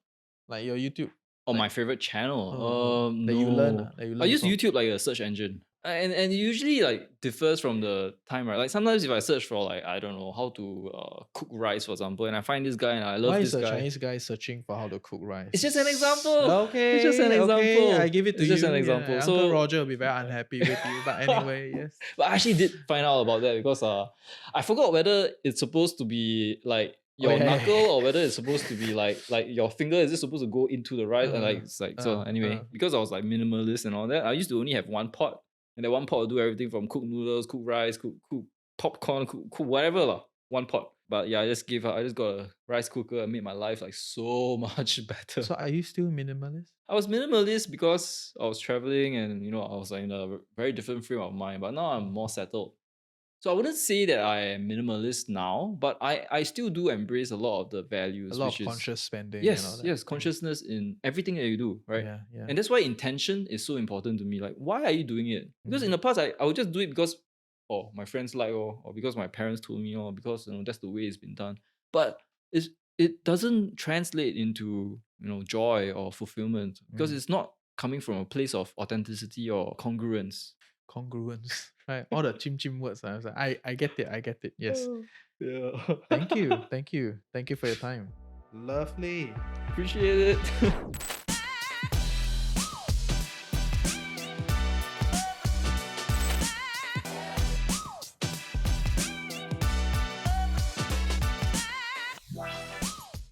Like your YouTube?
My favorite channel?
That you learn.
I use YouTube like a search engine. And it usually like differs from the time, right? Like sometimes if I search for like, I don't know, how to cook rice, for example, and I find this guy and I love this guy.
Why is a Chinese guy searching for how to cook rice?
It's just an example.
Okay.
It's just an example.
I give it to you.
It's just an example.
Yeah,
So
Uncle Roger will be very unhappy with you. But anyway, yes.
But I actually did find out about that because I forgot whether it's supposed to be like your knuckle or whether it's supposed to be like your finger is just supposed to go into the rice and like it's like so anyway, because I was like minimalist and all that, I used to only have one pot. And that one pot will do everything from cook noodles, cook rice, cook popcorn, cook whatever lah. One pot. But yeah, I just gave up. I just got a rice cooker and made my life like so much better.
So are you still minimalist?
I was minimalist because I was traveling and I was like in a very different frame of mind. But now I'm more settled. So I wouldn't say that I am minimalist now, but I still do embrace a lot of the
A
values,
lot
which
of
is
conscious spending and all
yes,
that.
yes, consciousness in everything that you do, right?
Yeah, yeah.
And that's why intention is so important to me. Like, why are you doing it? Because in
Mm.
the past, I would just do it because, oh, my friends like, or because my parents told me, or because that's the way it's been done. But it doesn't translate into joy or fulfillment because
Mm.
it's not coming from a place of authenticity or congruence.
Congruence, right? All the chim words. I was like, I get it. I get it. Yes.
Yeah.
Thank you. Thank you. Thank you for your time. Lovely.
Appreciate it.